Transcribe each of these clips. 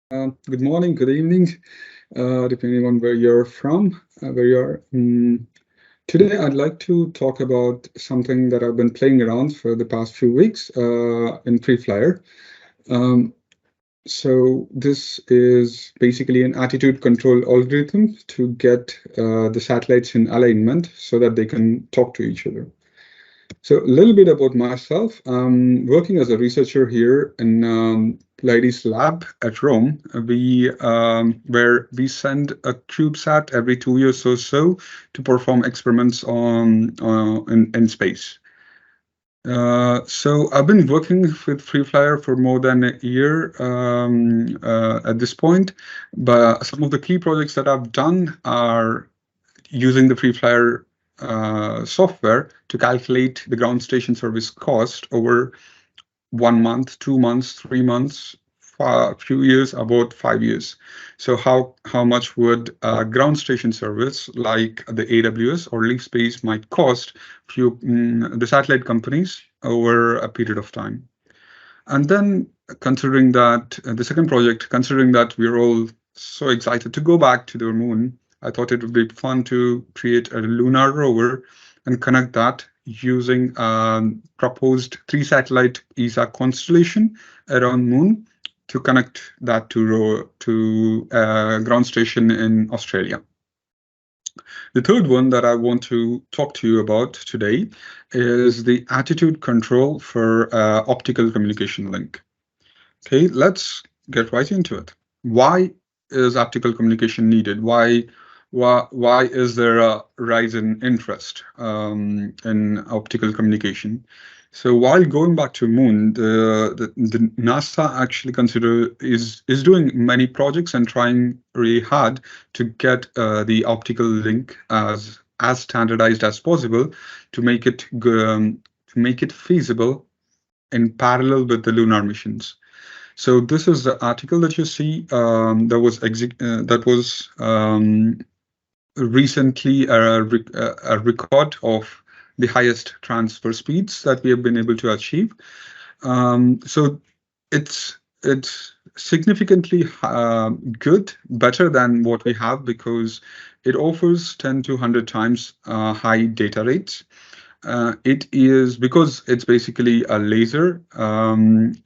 Good morning, good evening, depending on where you're from, where you are. Today, I'd like to talk about something that I've been playing around for the past few weeks in FreeFlyer. Um, so this is basically an attitude control algorithm to get the satellites in alignment so that they can talk to each other. So a little bit about myself. I'm working as a researcher here in Pleiades Lab at Rome. Where we send a CubeSat every 2 years or so to perform experiments in space. So I've been working with FreeFlyer for more than a year at this point, but some of the key projects that I've done are using the FreeFlyer software to calculate the ground station service cost over 1 month, 2 months, 3 months, a few years, about 5 years. So how much would ground station service like the AWS or Leaf Space might cost the satellite companies over a period of time? And then considering that the second project, considering that we're all so excited to go back to the moon, I thought it would be fun to create a lunar rover and connect that using proposed 3 satellite ESA constellation around moon to connect that to ground station in Australia. The third one that I want to talk to you about today is the attitude control for optical communication link. Okay, let's get right into it. Why is optical communication needed? Why is there a rise in interest in optical communication? So while going back to moon, the NASA actually is doing many projects and trying really hard to get the optical link as standardized as possible to make it feasible in parallel with the lunar missions. So this is the article that you see that was recently a record of the highest transfer speeds that we have been able to achieve. So it's significantly good, better than what we have because it offers 10 to 100 times high data rates. It is because it's basically a laser.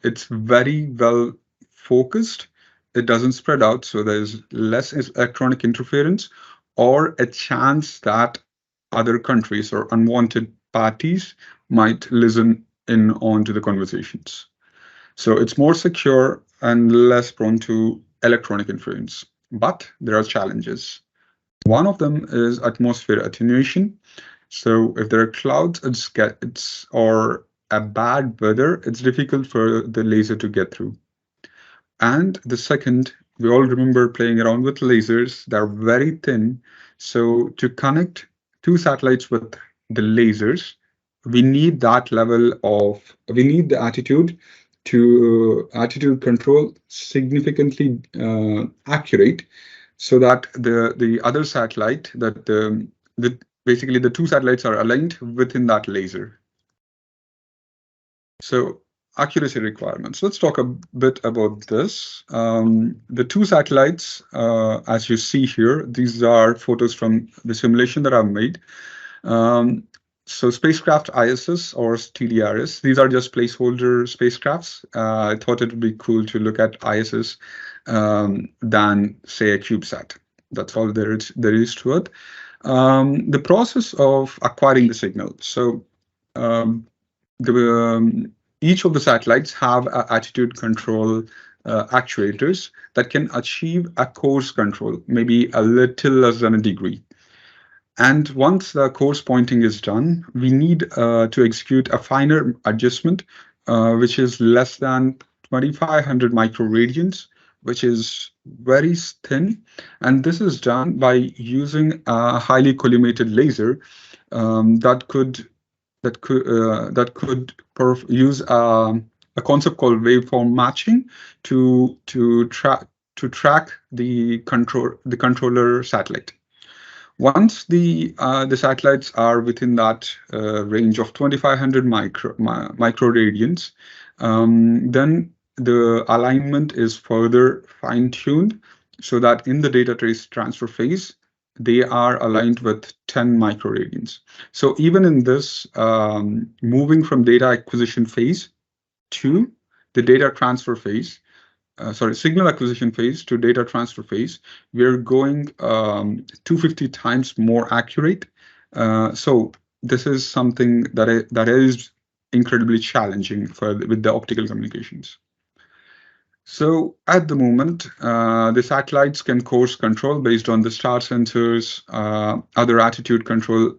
It's very well focused. It doesn't spread out, so there's less electronic interference or a chance that other countries or unwanted parties might listen in onto the conversations. So it's more secure and less prone to electronic interference. But there are challenges. One of them is atmosphere attenuation. So if there are clouds, or a bad weather, it's difficult for the laser to get through. And the second, we all remember playing around with lasers. They're very thin. So to connect 2 satellites with the lasers, we need the attitude control significantly accurate so that the other satellite the basically the 2 satellites are aligned within that laser. So accuracy requirements. Let's talk a bit about this. The 2 satellites, as you see here, these are photos from the simulation that I've made. So spacecraft ISS or TDRS, these are just placeholder spacecrafts. I thought it would be cool to look at ISS than, say, a CubeSat. That's all there is to it. The process of acquiring the signal. So each of the satellites have attitude control actuators that can achieve a coarse control, maybe a little less than a degree. And once the coarse pointing is done, we need to execute a finer adjustment, which is less than 2,500 microradians, which is very thin. And this is done by using a highly collimated laser that could use a concept called waveform matching to track the controller satellite. Once the satellites are within that range of 2,500 microradians, then the alignment is further fine-tuned so that in the data trace transfer phase, they are aligned with 10 microradians. So even in this, moving from data acquisition phase to the data transfer phase, signal acquisition phase to data transfer phase, we're going 250 times more accurate. So this is something that is incredibly challenging with the optical communications. So at the moment, the satellites can course control based on the star sensors, other attitude control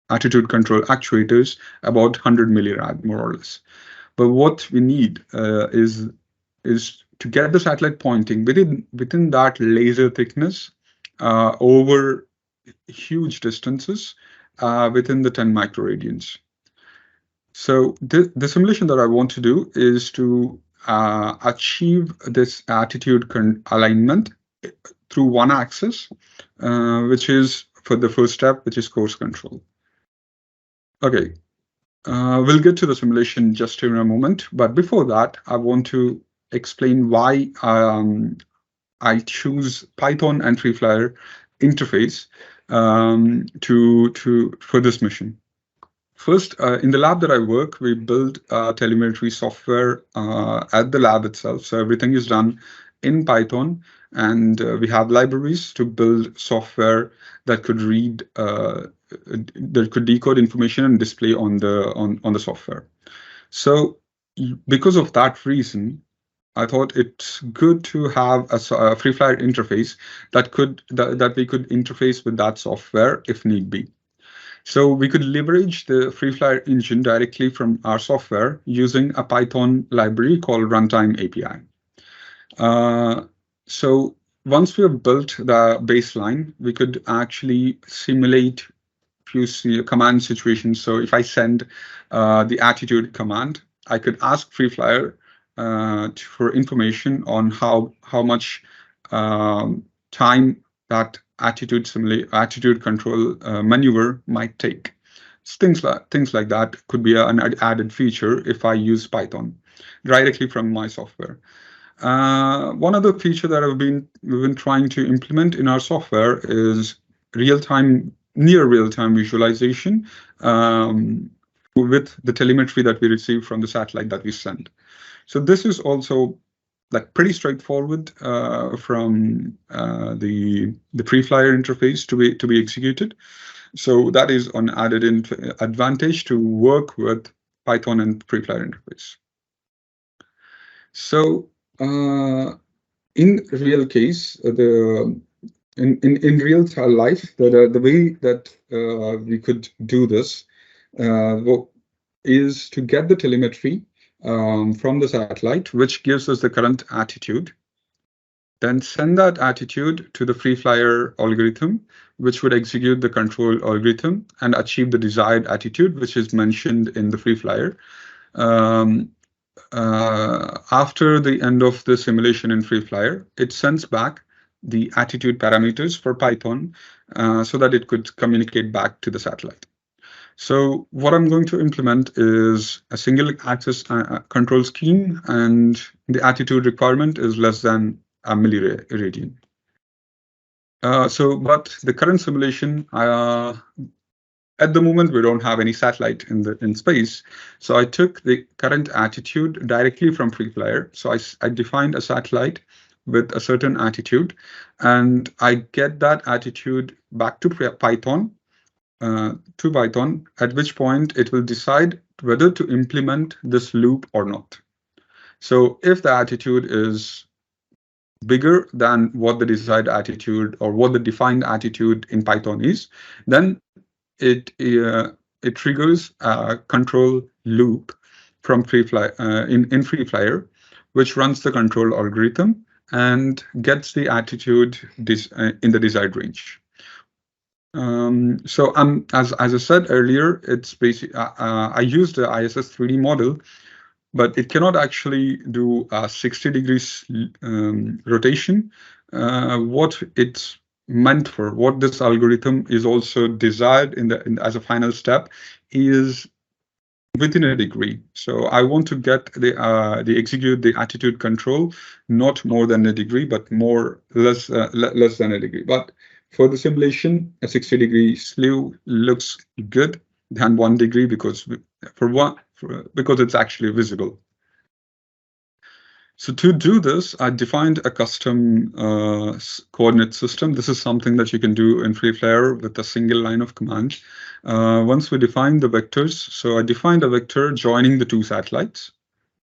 actuators, about 100 millirad, more or less. But what we need is to get the satellite pointing within that laser thickness over huge distances within the 10 microradians. So the simulation that I want to do is to achieve this attitude alignment through one axis, which is for the first step, which is course control. Okay, we'll get to the simulation just in a moment, but before that, I want to explain why I choose Python and FreeFlyer interface for this mission. First, in the lab that I work, we build telemetry software at the lab itself. So everything is done in Python, and we have libraries to build software that could read, that could decode information and display on the software. So because of that reason, I thought it's good to have a FreeFlyer interface that we could interface with that software if need be. So we could leverage the FreeFlyer engine directly from our software using a Python library called Runtime API. So once we have built the baseline, we could actually simulate few command situations. So if I send the attitude command, I could ask FreeFlyer for information on how much time that attitude control maneuver might take. Things like that could be an added feature if I use Python directly from my software. One other feature that we've been trying to implement in our software is near real-time visualization with the telemetry that we receive from the satellite that we send. So this is also like pretty straightforward from the FreeFlyer interface to be executed. So that is an added advantage to work with Python and FreeFlyer interface. So in real case, in real life, the way that we could do this is to get the telemetry from the satellite, which gives us the current attitude, then send that attitude to the FreeFlyer algorithm, which would execute the control algorithm and achieve the desired attitude, which is mentioned in the FreeFlyer. After the end of the simulation in FreeFlyer, it sends back the attitude parameters for Python so that it could communicate back to the satellite. So what I'm going to implement is a single axis control scheme, and the attitude requirement is less than a milliradian. But the current simulation, at the moment, we don't have any satellite in space. So I took the current attitude directly from FreeFlyer. So I defined a satellite with a certain attitude, and I get that attitude back to Python. At which point it will decide whether to implement this loop or not. So if the attitude is bigger than what the desired attitude or what the defined attitude in Python is, then it triggers a control loop from FreeFlyer in FreeFlyer, which runs the control algorithm and gets the attitude in the desired range. So as I said earlier, it's basically I used the ISS 3D model, but it cannot actually do a 60 degrees rotation. What it's meant for, what this algorithm is also desired as a final step, is within a degree. So I want to get the execute the attitude control not more than a degree, but less than a degree. But for the simulation, a 60-degree slew looks good than 1 degree because because it's actually visible. So to do this, I defined a custom coordinate system. This is something that you can do in FreeFlyer with a single line of command. Once we define the vectors, so I defined a vector joining the two satellites,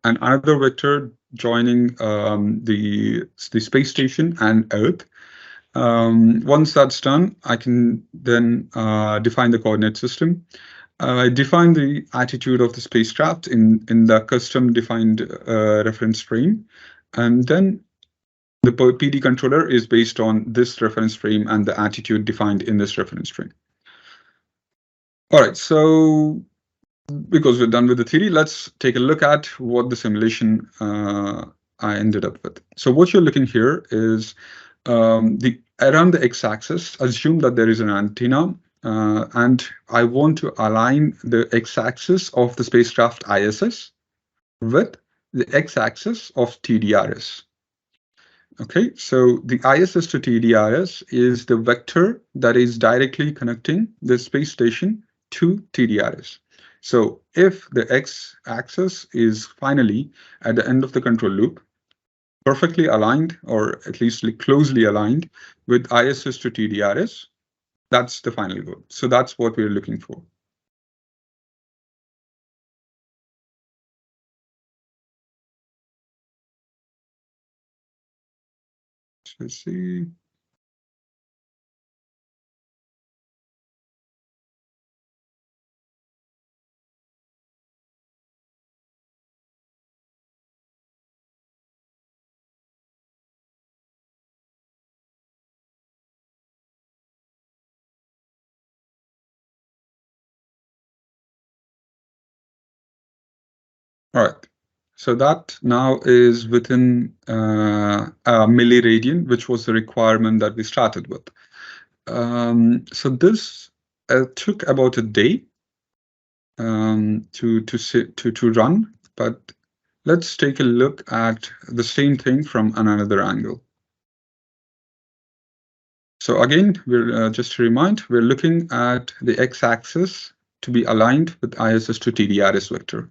and another vector joining the space station and Earth. Once that's done, I can then define the coordinate system. I define the attitude of the spacecraft in the custom defined reference frame, and then the PD controller is based on this reference frame and the attitude defined in this reference frame. All right, so because we're done with the theory, let's take a look at what the simulation I ended up with. So what you're looking here is around the x-axis, assume that there is an antenna, and I want to align the x-axis of the spacecraft ISS with the x-axis of TDRS. Okay, so the ISS to TDRS is the vector that is directly connecting the space station to TDRS. So if the x-axis is finally at the end of the control loop, perfectly aligned, or at least closely aligned with ISS to TDRS, that's the final goal. So that's what we're looking for. Let's see. All right. So that now is within a milliradian, which was the requirement that we started with. So this took about a day to run, but let's take a look at the same thing from another angle. So again, we're just to remind, we're looking at the x-axis to be aligned with ISS to TDRS vector.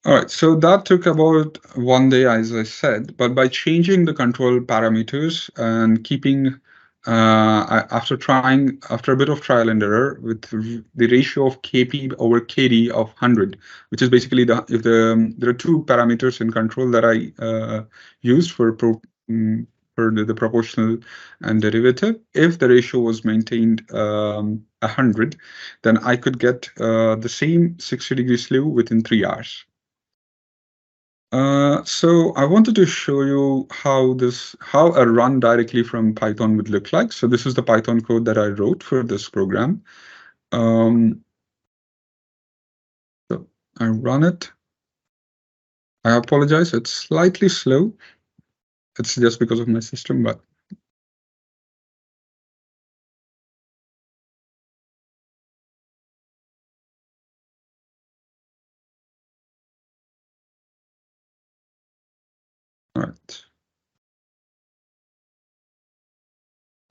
All right, so that took about 1 day, as I said, but by changing the control parameters and keeping, after a bit of trial and error with the ratio of KP over KD of 100, which is basically there are two parameters in control that I used for the proportional and derivative. If the ratio was maintained 100, then I could get the same 60-degree slew within 3 hours. So I wanted to show you how a run directly from Python would look like. So this is the Python code that I wrote for this program. So I run it. I apologize, it's slightly slow. It's just because of my system, but all right.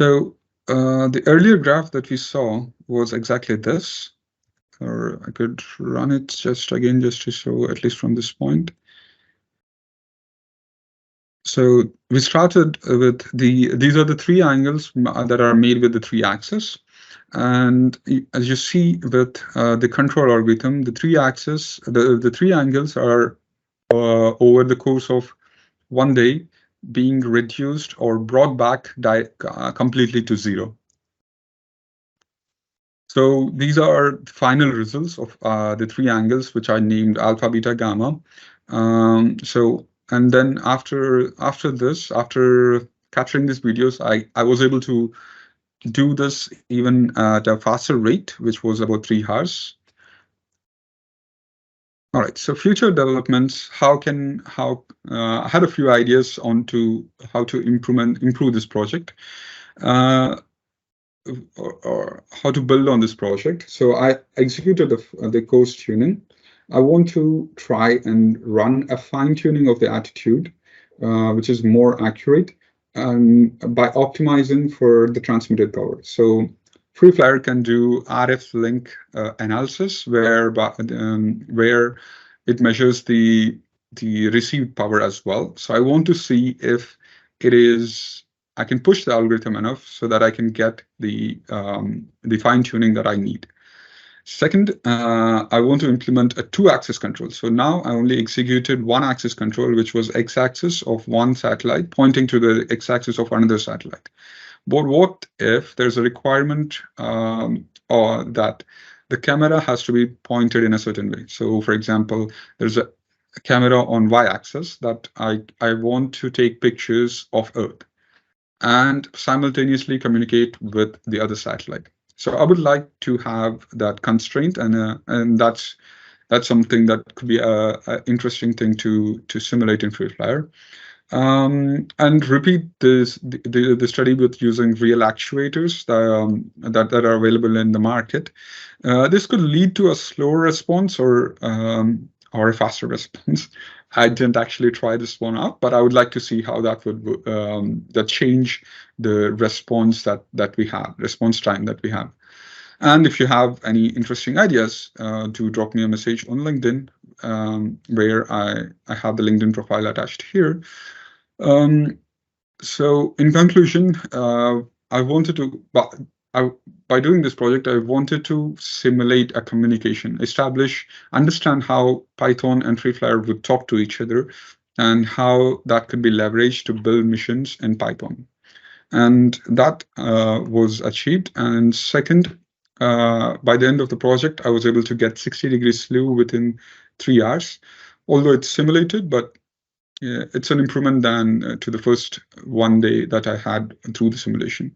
So the earlier graph that we saw was exactly this, or I could run it just again, just to show at least from this point. So we started with these are the three angles that are made with the three axes. And as you see with the control algorithm, the three axes, the three angles are over the course of 1 day being reduced or brought back completely to zero. So these are the final results of the three angles, which I named alpha, beta, gamma. And then after capturing these videos, I was able to do this even at a faster rate, which was about 3 hours. All right. So future developments. I had a few ideas on to how to improve this project. Or how to build on this project. So I executed the course tuning. I want to try and run a fine tuning of the attitude, which is more accurate, by optimizing for the transmitted power. So FreeFlyer can do RF link analysis, where it measures the received power as well. So I want to see if it is I can push the algorithm enough so that I can get the fine tuning that I need. Second, I want to implement a 2-axis control. So now I only executed 1-axis control, which was x-axis of one satellite pointing to the x-axis of another satellite. But what if there's a requirement or that the camera has to be pointed in a certain way? So, for example, there's a camera on y-axis that I want to take pictures of Earth and simultaneously communicate with the other satellite. So I would like to have that constraint, and that's something that could be a interesting thing to simulate in FreeFlyer. And repeat the study with using real actuators that are available in the market. This could lead to a slower response or a faster response. I didn't actually try this one out, but I would like to see how that would that change the response response time that we have. And if you have any interesting ideas, do drop me a message on LinkedIn, where I have the LinkedIn profile attached here. So in conclusion, I wanted to, by doing this project, I wanted to simulate a communication, understand how Python and FreeFlyer would talk to each other, and how that could be leveraged to build missions in Python. And that was achieved. And second, by the end of the project, I was able to get 60 degrees slew within 3 hours, although it's simulated, but it's an improvement than to the first one day that I had through the simulation.